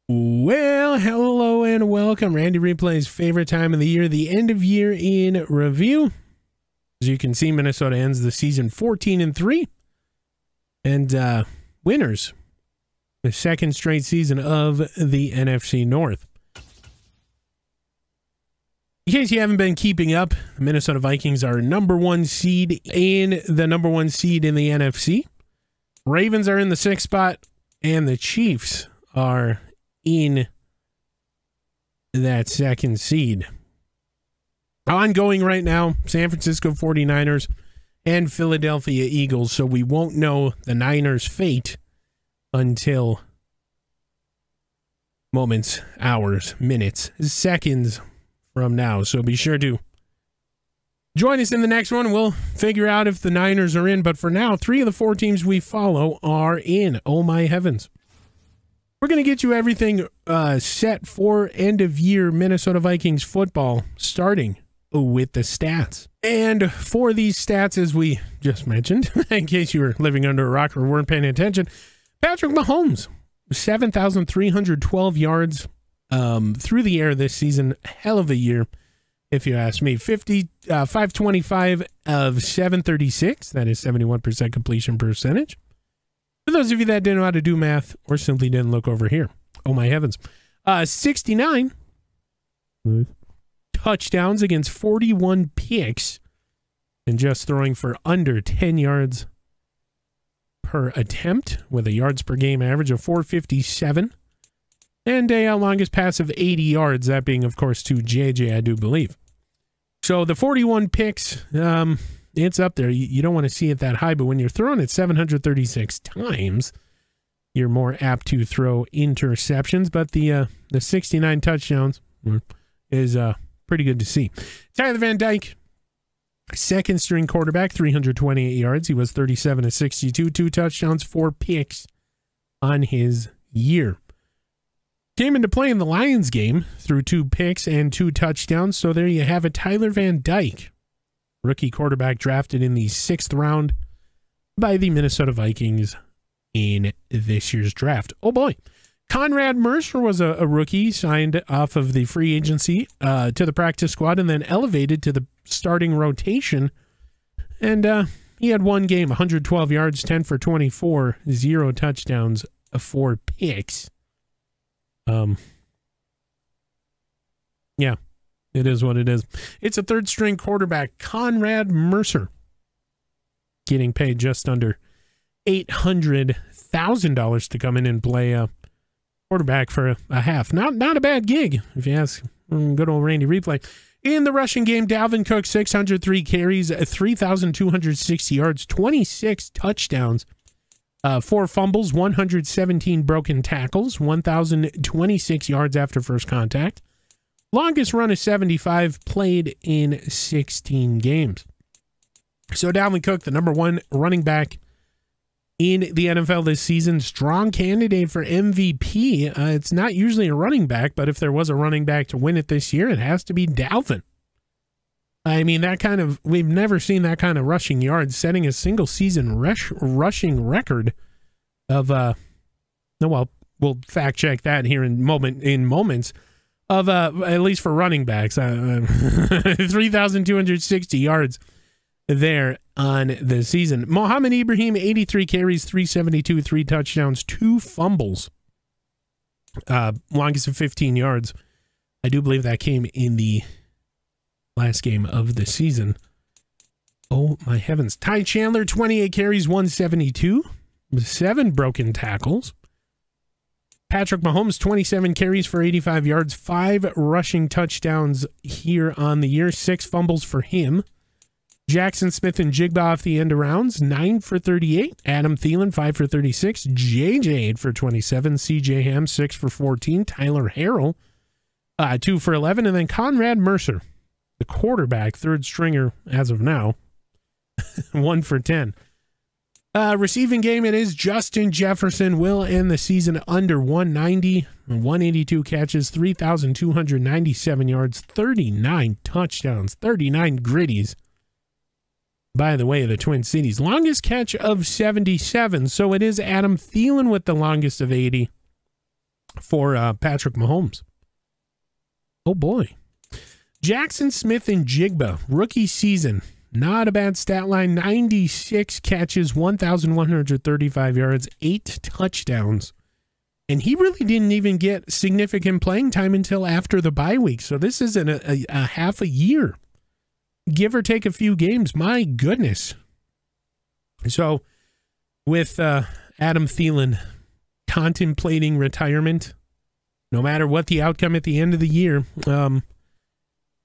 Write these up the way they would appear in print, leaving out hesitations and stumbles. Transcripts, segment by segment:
Well, hello and welcome. Randy Replay's favorite time of the year, the end of year in review. As you can see, Minnesota ends the season 14-3. And winners, the second straight season of the NFC North. In case you haven't been keeping up, the Minnesota Vikings are #1 seed in the #1 seed in the NFC. Ravens are in the 6th spot, and the Chiefs are in that 2nd seed. Ongoing right now, San Francisco 49ers and Philadelphia Eagles, so we won't know the Niners' fate until moments, hours, minutes, seconds from now. So be sure to join us in the next one. We'll figure out if the Niners are in, but for now, 3 of the 4 teams we follow are in. Oh my heavens. We're going to get you everything set for end-of-year Minnesota Vikings football, starting with the stats. And for these stats, as we just mentioned, in case you were living under a rock or weren't paying attention, Patrick Mahomes, 7,312 yards through the air this season. Hell of a year, if you ask me. 525 of 736. That is 71% completion percentage. For those of you that didn't know how to do math or simply didn't look over here. Oh, my heavens. 69 touchdowns against 41 picks and just throwing for under 10 yards per attempt with a yards per game average of 457 and a longest pass of 80 yards, that being, of course, to JJ, I do believe. So the 41 picks, it's up there. You don't want to see it that high, but when you're throwing it 736 times, you're more apt to throw interceptions. But the 69 touchdowns is pretty good to see. Tyler Van Dyke, 2nd string quarterback, 328 yards. He was 37 of 62, 2 touchdowns, 4 picks on his year. Came into play in the Lions game through 2 picks and 2 touchdowns. So there you have it. Tyler Van Dyke, rookie quarterback drafted in the 6th round by the Minnesota Vikings in this year's draft. Oh boy. Conrad Mercer was a rookie signed off of the free agency to the practice squad and then elevated to the starting rotation. And he had 1 game, 112 yards, 10 for 24, 0 touchdowns, 4 picks. Yeah. It is what it is. It's a 3rd string quarterback, Conrad Mercer, getting paid just under $800,000 to come in and play quarterback for a half. Not a bad gig, if you ask good old Randy Replay. In the rushing game, Dalvin Cook, 603 carries, 3,260 yards, 26 touchdowns, 4 fumbles, 117 broken tackles, 1,026 yards after first contact. Longest run is 75, played in 16 games. So Dalvin Cook, the #1 running back in the NFL this season, strong candidate for MVP. It's not usually a running back, but if there was a running back to win it this year, it has to be Dalvin. I mean, we've never seen that kind of rushing yards, setting a single season rushing record of, we'll fact check that here in moments. Of at least for running backs, 3,260 yards there on the season. Mohamed Ibrahim, 83 carries, 372, 3 touchdowns, 2 fumbles. Longest of 15 yards. I do believe that came in the last game of the season. Oh my heavens. Ty Chandler, 28 carries, 172, 7 broken tackles. Patrick Mahomes, 27 carries for 85 yards, 5 rushing touchdowns here on the year, 6 fumbles for him. Jackson Smith and Jigba off the end arounds, 9 for 38. Adam Thielen, 5 for 36. JJ, 8 for 27. CJ Ham, 6 for 14. Tyler Harrell, 2 for 11. And then Conrad Mercer, the quarterback, 3rd stringer as of now, 1 for 10. Receiving game, it is Justin Jefferson, will end the season under 190, 182 catches, 3,297 yards, 39 touchdowns, 39 gritties. By the way, the Twin Cities, longest catch of 77, so it is Adam Thielen with the longest of 80. for Patrick Mahomes. Oh, boy. Jackson Smith and Jigba, rookie season. Not a bad stat line. 96 catches, 1,135 yards, 8 touchdowns. And he really didn't even get significant playing time until after the bye week. So this isn't a half a year. Give or take a few games. My goodness. So with Adam Thielen contemplating retirement, no matter what the outcome at the end of the year,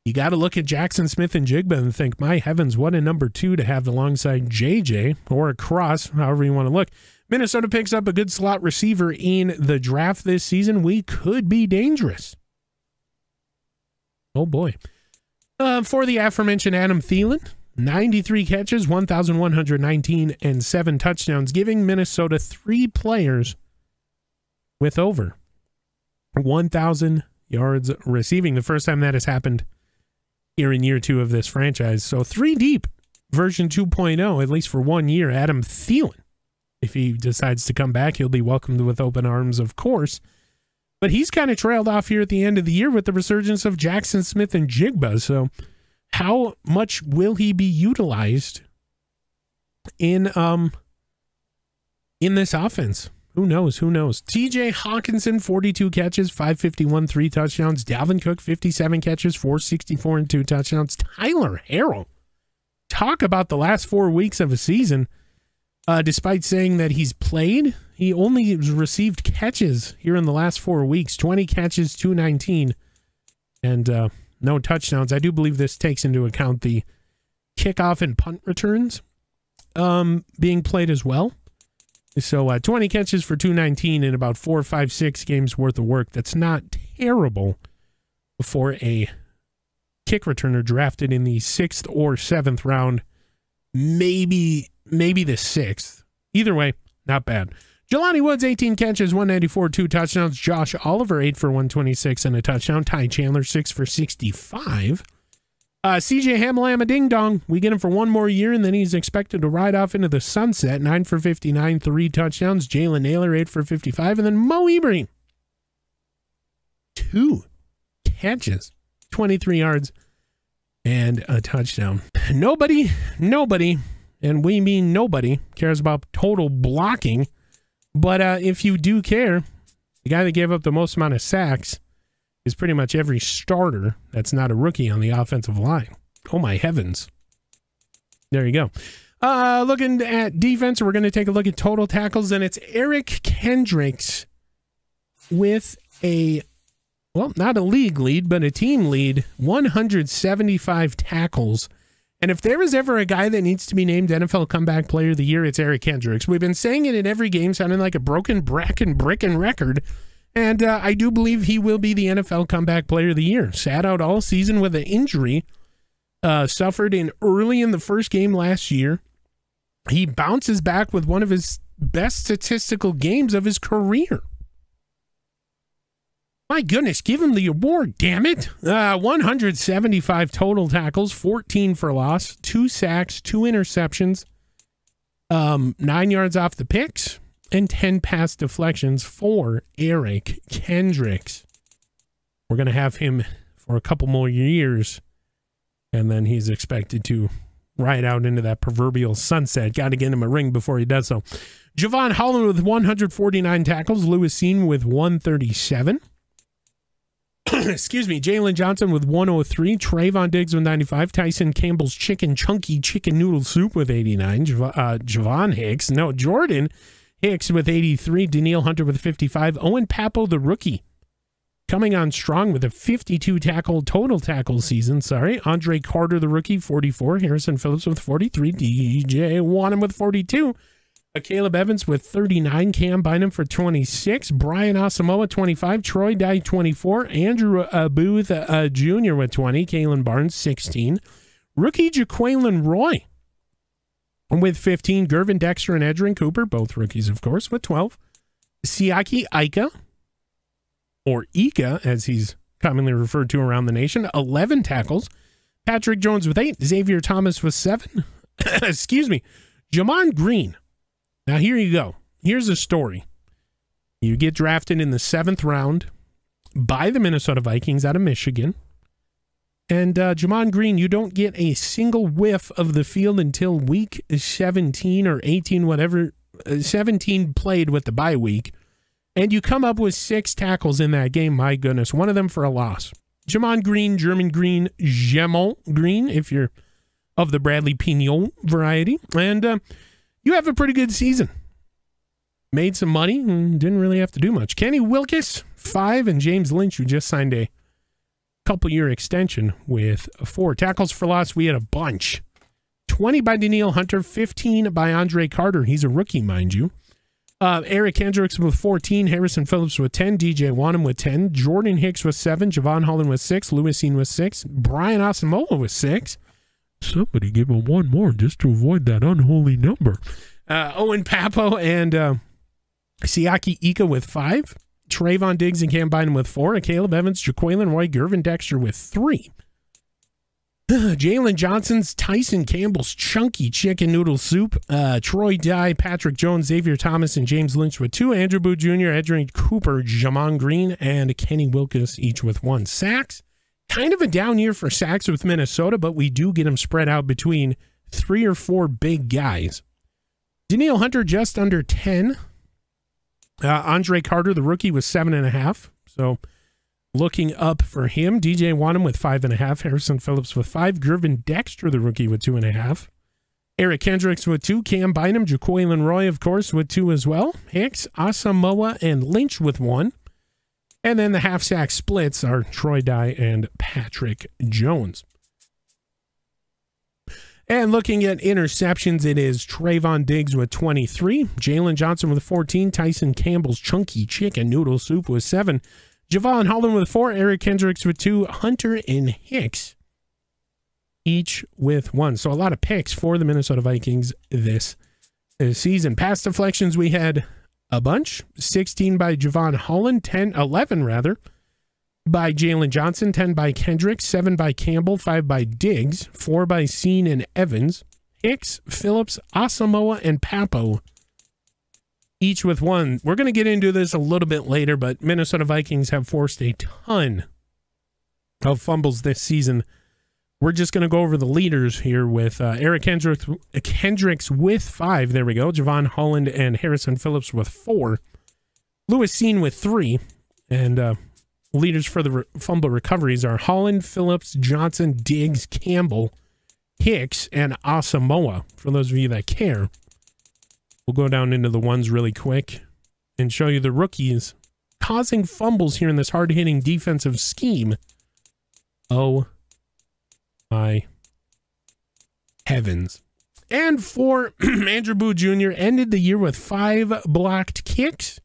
you got to look at Jackson Smith and Jigba and think, my heavens, what a number 2 to have alongside JJ, or a cross, however you want to look. Minnesota picks up a good slot receiver in the draft this season. We could be dangerous. Oh, boy. For the aforementioned Adam Thielen, 93 catches, 1,119, and 7 touchdowns, giving Minnesota 3 players with over 1,000 yards receiving. The first time that has happened here in year 2 of this franchise. So 3 deep, version 2.0, at least for 1 year. Adam Thielen, if he decides to come back, he'll be welcomed with open arms, of course. But he's kind of trailed off here at the end of the year with the resurgence of Jackson Smith and Jigba. So how much will he be utilized in this offense? Who knows? Who knows? TJ Hawkinson, 42 catches, 551, 3 touchdowns. Dalvin Cook, 57 catches, 464, and 2 touchdowns. Tyler Harrell, talk about the last 4 weeks of a season. Despite saying that he's played, he only received catches here in the last 4 weeks. 20 catches, 219, and no touchdowns. I do believe this takes into account the kickoff and punt returns being played as well. So 20 catches for 219 in about 4, 5, 6 games worth of work. That's not terrible for a kick returner drafted in the 6th or 7th round. Maybe the 6th. Either way, not bad. Jelani Woods, 18 catches, 194, 2 touchdowns. Josh Oliver, 8 for 126 and a touchdown. Ty Chandler, 6 for 65. CJ Hamlama Ding Dong, we get him for 1 more year, and then he's expected to ride off into the sunset. 9 for 59, 3 touchdowns. Jalen Naylor, 8 for 55. And then Mo Ibrahim, 2 catches, 23 yards, and a touchdown. Nobody, and we mean nobody, cares about total blocking. But if you do care, the guy that gave up the most amount of sacks is pretty much every starter that's not a rookie on the offensive line. Oh, my heavens. There you go. Looking at defense, we're going to take a look at total tackles, and it's Eric Kendricks with a, well, not a league lead, but a team lead, 175 tackles. And if there is ever a guy that needs to be named NFL Comeback Player of the Year, it's Eric Kendricks. We've been saying it in every game, sounding like a broken bricking record. And I do believe he will be the NFL Comeback Player of the Year. Sat out all season with an injury, suffered early in the first game last year. He bounces back with one of his best statistical games of his career. My goodness, give him the award, damn it. 175 total tackles, 14 for loss, 2 sacks, 2 interceptions, 9 yards off the picks, and 10 pass deflections for Eric Kendricks. We're going to have him for a couple more years, and then he's expected to ride out into that proverbial sunset. Got to get him a ring before he does so. Javon Holland with 149 tackles, Lewis Seen with 137. Excuse me, Jalen Johnson with 103, Trayvon Diggs with 95, Tyson Campbell's chunky chicken noodle soup with 89, Jordan Hicks with 83, Daniil Hunter with 55, Owen Papo, the rookie, coming on strong with a 52 total tackle season, Andre Carter, the rookie, 44, Harrison Phillips with 43, DJ Wanham with 42, Caleb Evans with 39, Cam Bynum for 26, Brian Asamoah 25, Troy Dye 24, Andrew Booth Jr. with 20, Kalen Barnes 16, rookie Jaqueline Roy with 15, Gervin Dexter and Edrin Cooper, both rookies of course, with 12, Siaki Ika, or Ika as he's commonly referred to around the nation, 11 tackles, Patrick Jones with 8, Xavier Thomas with 7, excuse me, Jamon Green. Now, here you go. Here's a story. You get drafted in the 7th round by the Minnesota Vikings out of Michigan. And Jamon Green, you don't get a single whiff of the field until week 17 or 18, whatever, 17 played with the bye week. And you come up with 6 tackles in that game. My goodness, one of them for a loss. Jamon Green, German Green, Gemont Green, if you're of the Bradley Pignon variety. And you have a pretty good season. Made some money and didn't really have to do much. Kenny Wilkes, 5, and James Lynch, who just signed a couple-year extension with 4 tackles for loss. We had a bunch. 20 by Danielle Hunter, 15 by Andre Carter. He's a rookie, mind you. Eric Hendricks with 14, Harrison Phillips with 10, DJ Wanham with 10, Jordan Hicks with 7, Javon Holland with 6, Lewisine with 6, Brian Asamoah with 6. Somebody give him one more just to avoid that unholy number. Owen Papo and Siaki Ika with 5. Trayvon Diggs and Cam Bynum with 4. Caleb Evans, Jaqueline Roy, Gervin Dexter with 3. Jalen Johnson's, Tyson Campbell's Chunky Chicken Noodle Soup. Troy Dye, Patrick Jones, Xavier Thomas, and James Lynch with 2. Andrew Booth Jr., Adrian Cooper, Jamon Green, and Kenny Wilkes each with 1. Sacks. Kind of a down year for sacks with Minnesota, but we do get them spread out between 3 or 4 big guys. Danielle Hunter just under 10. Andre Carter, the rookie, was 7.5. So looking up for him. DJ Wanham with 5.5. Harrison Phillips with 5. Gervin Dexter, the rookie, with 2.5. Eric Hendricks with 2. Cam Bynum, Jaqueline Roy, of course, with 2 as well. Hicks, Asamoah, and Lynch with 1. And then the half-sack splits are Troy Dye and Patrick Jones. And looking at interceptions, it is Trayvon Diggs with 23, Jalen Johnson with 14, Tyson Campbell's Chunky Chicken Noodle Soup with 7, Javon Holland with 4, Eric Hendricks with 2, Hunter and Hicks each with 1. So a lot of picks for the Minnesota Vikings this season. Pass deflections, we had a bunch. 16 by Javon Holland, 11 by Jalen Johnson, 10 by Kendricks, 7 by Campbell, 5 by Diggs, 4 by Seen and Evans, Hicks, Phillips, Asamoah, and Papo, each with 1. We're going to get into this a little bit later, but Minnesota Vikings have forced a ton of fumbles this season. We're just going to go over the leaders here with Eric Hendricks with 5. There we go. Javon Holland and Harrison Phillips with 4. Lewis Seen with 3. And leaders for the fumble recoveries are Holland, Phillips, Johnson, Diggs, Campbell, Hicks, and Asamoah. For those of you that care, we'll go down into the ones really quick and show you the rookies causing fumbles here in this hard-hitting defensive scheme. Oh, my heavens. And for Andrew Booth Jr., ended the year with 5 blocked kicks.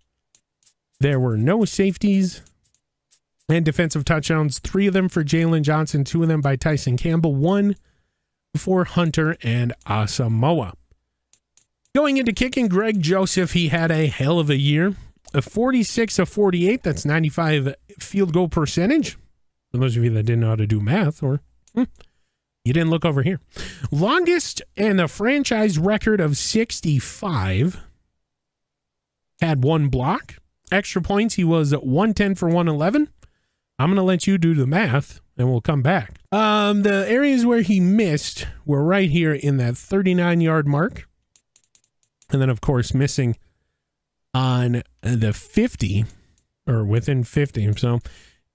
There were no safeties and defensive touchdowns. 3 of them for Jalen Johnson, 2 of them by Tyson Campbell, 1 for Hunter and Asamoah. Going into kicking, Greg Joseph, he had a hell of a year. A 46 of 48, that's 95 field goal percentage. For those of you that didn't know how to do math, or you didn't look over here. Longest and a franchise record of 65. Had 1 block. Extra points, he was at 110 for 111. I'm going to let you do the math, and we'll come back. The areas where he missed were right here in that 39-yard mark. And then, of course, missing on the 50, or within 50. So,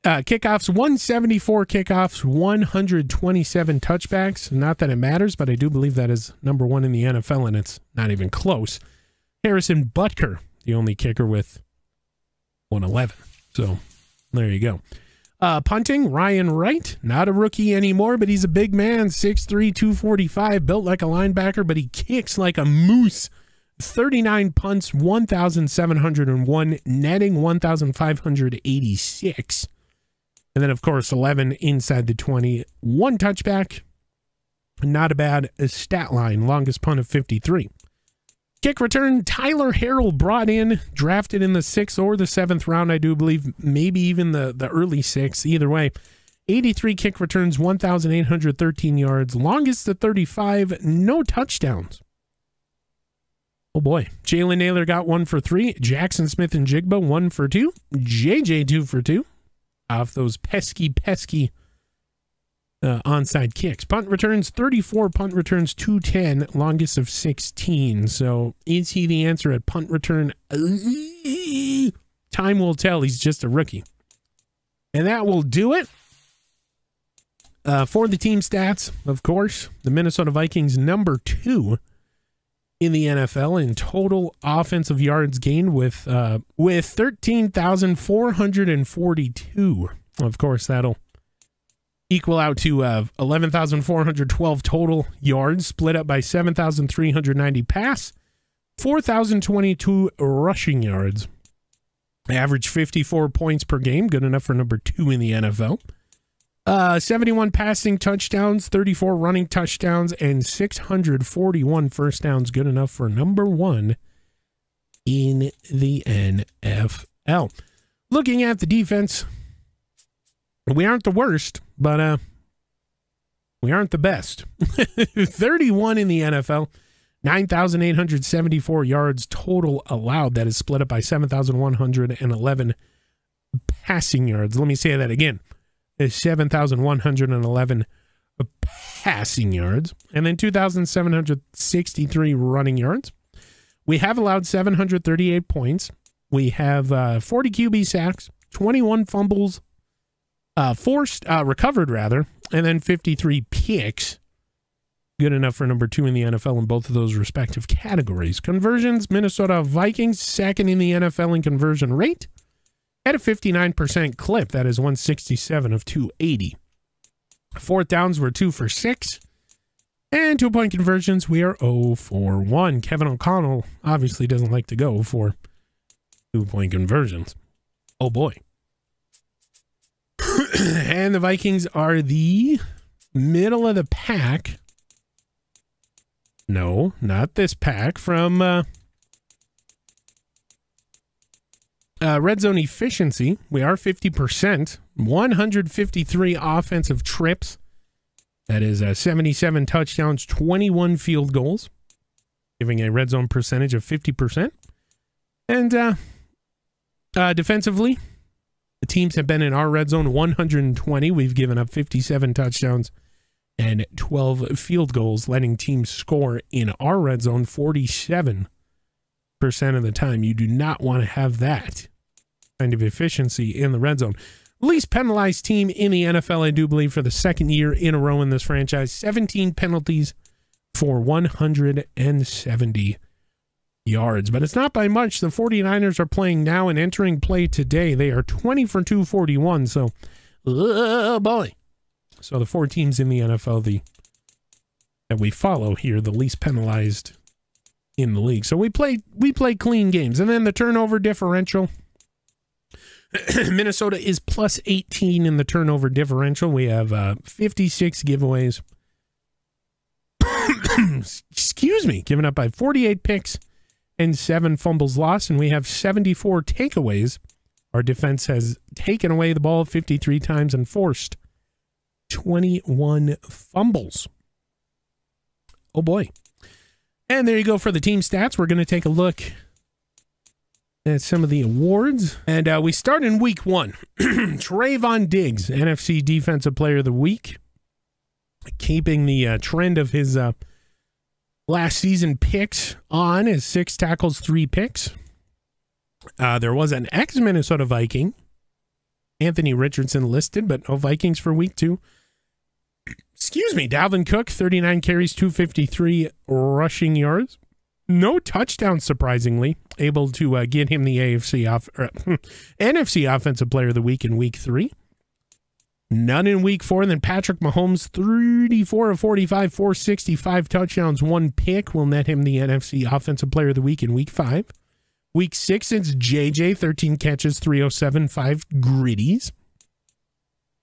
kickoffs, 174 kickoffs, 127 touchbacks. Not that it matters, but I do believe that is number 1 in the NFL, and it's not even close. Harrison Butker, the only kicker with 111. So, there you go. Punting, Ryan Wright, not a rookie anymore, but he's a big man, 6'3", 245, built like a linebacker, but he kicks like a moose. 39 punts, 1,701, netting 1,586. And then, of course, 11 inside the 20, 1 touchback. Not a bad stat line, longest punt of 53. Kick return, Tyler Harrell brought in, drafted in the 6th or the 7th round, I do believe, maybe even the early 6th, either way. 83 kick returns, 1,813 yards, longest to 35, no touchdowns. Oh boy. Jalen Naylor got 1 for 3. Jackson Smith and Jigba 1 for 2. JJ 2 for 2. Off those pesky onside kicks. Punt returns 34, punt returns 210, longest of 16. So is he the answer at punt return? Time will tell. He's just a rookie. And that will do it. For the team stats, of course, the Minnesota Vikings number 2 in the NFL in total offensive yards gained with 13,442. Of course, that'll equal out to 11,412 total yards, split up by 7,390 pass, 4,022 rushing yards. Average 54 points per game, good enough for number 2 in the NFL. 71 passing touchdowns, 34 running touchdowns, and 641 first downs, good enough for number 1 in the NFL. Looking at the defense, we aren't the worst, but we aren't the best. 31 in the NFL, 9,874 yards total allowed. That is split up by 7,111 passing yards. Let me say that again. 7,111 passing yards, and then 2,763 running yards. We have allowed 738 points. We have 40 QB sacks, 21 fumbles, recovered rather, and then 53 picks. Good enough for number 2 in the NFL in both of those respective categories. Conversions, Minnesota Vikings, second in the NFL in conversion rate at a 59% clip. That is 167 of 280. Fourth downs were 2 for 6. And 2-point conversions, we are 0 for 1. Kevin O'Connell obviously doesn't like to go for 2-point conversions. Oh boy. And the Vikings are the middle of the pack. No, not this pack. From red zone efficiency, we are 50%. 153 offensive trips. That is 77 touchdowns, 21 field goals, giving a red zone percentage of 50%. And defensively, the teams have been in our red zone 120. We've given up 57 touchdowns and 12 field goals, letting teams score in our red zone 47% of the time. You do not want to have that kind of efficiency in the red zone. Least penalized team in the NFL, I do believe, for the second year in a row in this franchise. 17 penalties for 170 yards. But it's not by much. The 49ers are playing now and entering play today. They are 20 for 241. So, oh boy. So the 4 teams in the NFL that we follow here, the least penalized in the league. So we play clean games. And then the turnover differential. Minnesota is plus 18 in the turnover differential. We have 56 giveaways. Excuse me. Given up by 48 picks and 7 fumbles lost. And we have 74 takeaways. Our defense has taken away the ball 53 times and forced 21 fumbles. Oh boy. And there you go for the team stats. We're going to take a look at some of the awards. And we start in week 1. Trayvon Diggs, NFC Defensive Player of the Week. Keeping the trend of his last season picks on is 6 tackles, 3 picks. There was an ex-Minnesota Viking, Anthony Richardson, listed, but no Vikings for week 2. Excuse me, Dalvin Cook, 39 carries, 253 rushing yards. No touchdowns, surprisingly, able to get him the NFC Offensive Player of the Week in week 3. None in week 4. And then Patrick Mahomes, 34 of 45, 465 touchdowns, 1 pick will net him the NFC Offensive Player of the Week in week 5. Week 6, it's JJ, 13 catches, 307, 5 gritties.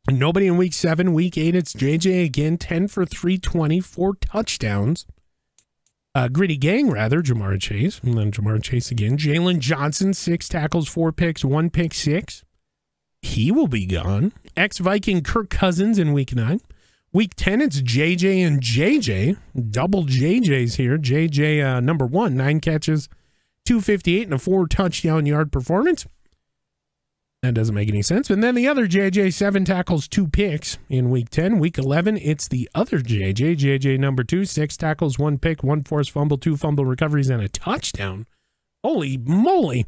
Nobody in week 7. Week 8, it's JJ again, 10 for 320, 4 touchdowns. Gritty gang, rather, Jamar Chase. And then Jamar Chase again. Jalen Johnson, 6 tackles, 4 picks, 1 pick, 6. He will be gone. Ex-Viking Kirk Cousins in week 9. Week 10, it's JJ and JJ. Double JJs here. JJ number 1, 9 catches, 258 and a 4 touchdown yard performance. That doesn't make any sense. And then the other JJ, 7 tackles, 2 picks in week 10. Week 11, it's the other JJ. JJ number 2, 6 tackles, 1 pick, 1 forced fumble, 2 fumble recoveries, and a touchdown. Holy moly.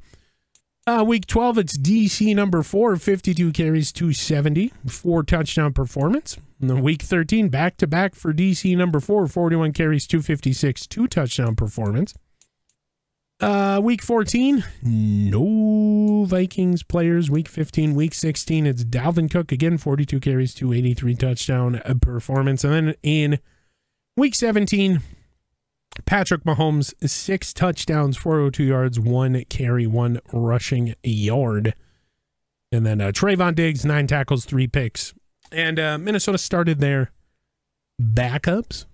Week 12, it's DC number 4, 52 carries, 270, 4 touchdown performance. And then week 13, back-to-back for DC number 4, 41 carries, 256, 2 touchdown performance. Week 14, no Vikings players. Week 15, week 16, it's Dalvin Cook again, 42 carries, 283 touchdown performance. And then in week 17, Patrick Mahomes, 6 touchdowns, 402 yards, 1 carry, 1 rushing yard. And then Trayvon Diggs, 9 tackles, 3 picks. And Minnesota started their backups.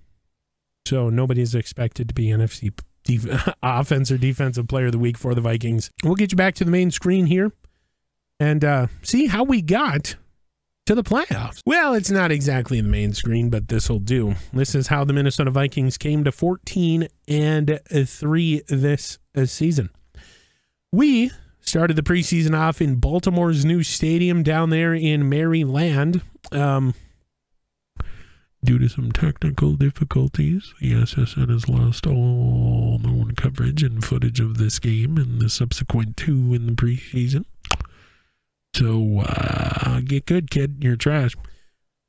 So nobody's expected to be NFC offense or defensive player of the week for the Vikings. We'll get you back to the main screen here and see how we got to the playoffs. Well, it's not exactly the main screen, but this will do. This is how the Minnesota Vikings came to 14-3 this season. We started the preseason off in Baltimore's new stadium down there in Maryland. Due to some technical difficulties, the SSN has lost all known coverage and footage of this game and the subsequent 2 in the preseason. So, get good, kid. You're trash.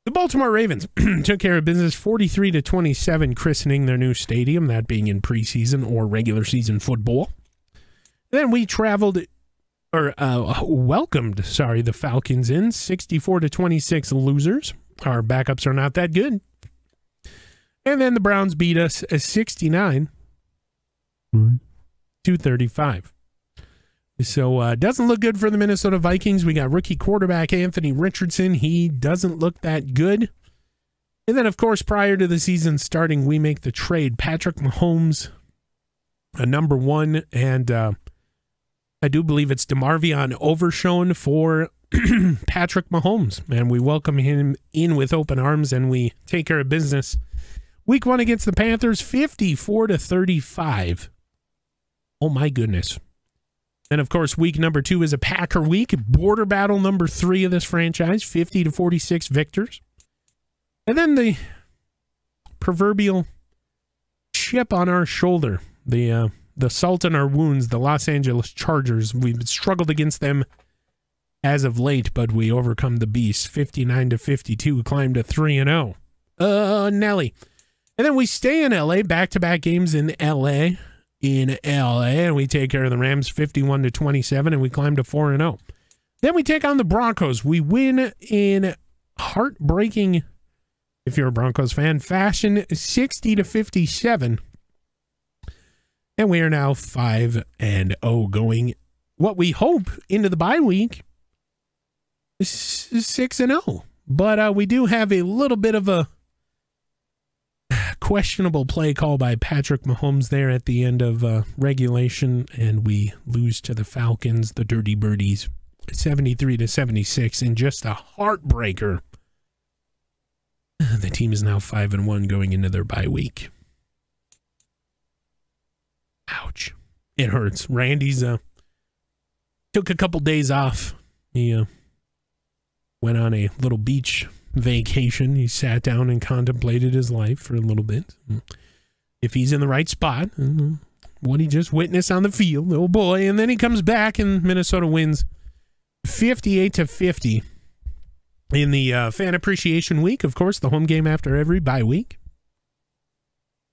The Baltimore Ravens took care of business 43-27, christening their new stadium, that being in preseason or regular season football. Then we welcomed the Falcons in 64-26 losers. Our backups are not that good. And then the Browns beat us 69-35. So doesn't look good for the Minnesota Vikings. We got rookie quarterback Anthony Richardson. He doesn't look that good. And then, of course, prior to the season starting, we make the trade. Patrick Mahomes, a number 1, and I do believe it's DeMarvion Overshown for Patrick Mahomes. And we welcome him in with open arms, and we take care of business. Week 1 against the Panthers, 54-35. Oh, my goodness. And, of course, week number 2 is a Packer week. Border battle number 3 of this franchise, 50-46 victors. And then the proverbial chip on our shoulder, the salt in our wounds, the Los Angeles Chargers. We've struggled against them as of late, but we overcome the beast, 59-52, climbed to 3-0. Nelly. And then we stay in L.A., back-to-back games in L.A., and we take care of the Rams 51-27, and we climb to 4-0. Then we take on the Broncos. We win in heartbreaking, if you're a Broncos fan, fashion, 60-57. And we are now 5-0, going what we hope into the bye week is 6-0. But we do have a little bit of a questionable play call by Patrick Mahomes there at the end of regulation, and we lose to the Falcons, the Dirty Birdies, 73-76 in just a heartbreaker. The team is now 5-1 going into their bye week. Ouch. It hurts. Randy's took a couple days off. He went on a little beach vacation. He sat down and contemplated his life for a little bit. If he's in the right spot, what he just witnessed on the field, oh boy. And then he comes back and Minnesota wins 58-50 in the Fan Appreciation Week. Of course, the home game after every bye week.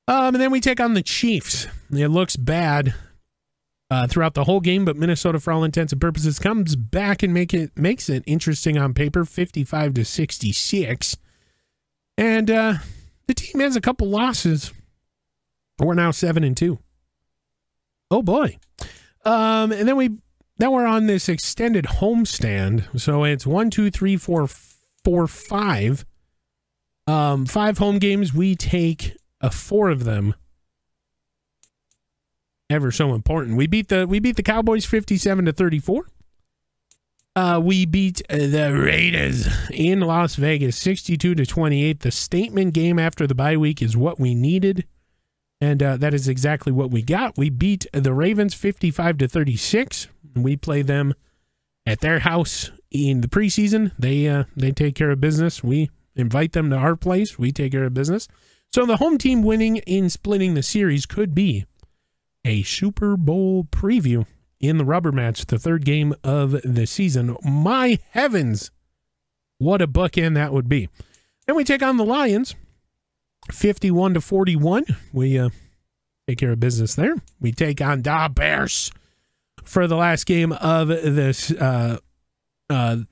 And then we take on the Chiefs. It looks bad throughout the whole game, but Minnesota, for all intents and purposes, comes back and makes it interesting on paper, 55-66. And the team has a couple losses. We're now 7-2. Oh boy. And then we're on this extended homestand. So it's 1, 2, 3, 4, 5. 5 home games. We take 4 of them. Ever so important. We beat the Cowboys 57-34. We beat the Raiders in Las Vegas 62-28. The statement game after the bye week is what we needed, and that is exactly what we got. We beat the Ravens 55-36. We play them at their house in the preseason. They take care of business. We invite them to our place. We take care of business. So the home team winning in splitting the series could be a Super Bowl preview in the rubber match, the third game of the season. My heavens, what a bookend that would be. Then we take on the Lions, 51-41. We take care of business there. We take on the Bears for the last game of this the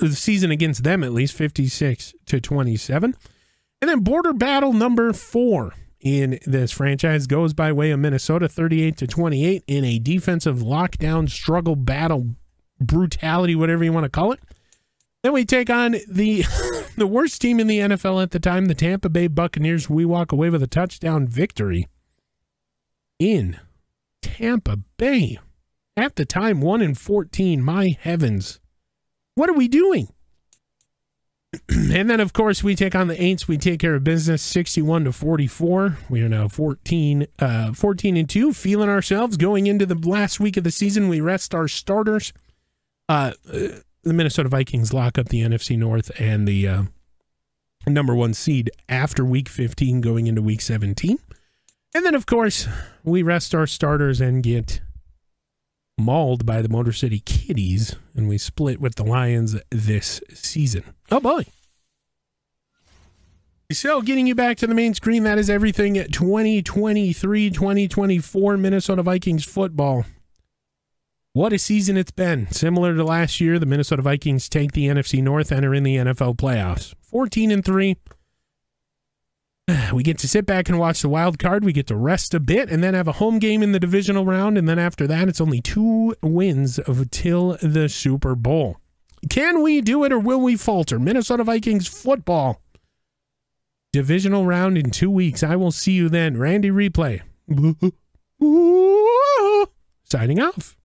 season against them, at least 56-27. And then border battle number 4 in this franchise goes by way of Minnesota, 38-28 in a defensive lockdown struggle battle brutality, whatever you want to call it. Then we take on the the worst team in the NFL at the time, the Tampa Bay Buccaneers. We walk away with a touchdown victory in Tampa Bay. At the time, 1-14. My heavens. What are we doing? And then, of course, we take on the Aints. We take care of business, 61-44. We are now 14-2, feeling ourselves going into the last week of the season. We rest our starters. The Minnesota Vikings lock up the NFC North and the number 1 seed after week 15 going into week 17. And then, of course, we rest our starters and get mauled by the Motor City Kitties, and we split with the Lions this season. Oh boy. So getting you back to the main screen, that is everything at 2023-2024 Minnesota Vikings football. What a season it's been. Similar to last year, the Minnesota Vikings take the NFC North, enter in the NFL playoffs. 14-3. We get to sit back and watch the wild card. We get to rest a bit and then have a home game in the divisional round. And then after that, it's only 2 wins until the Super Bowl. Can we do it or will we falter? Minnesota Vikings football. Divisional round in 2 weeks. I will see you then. Randy Replay. Signing off.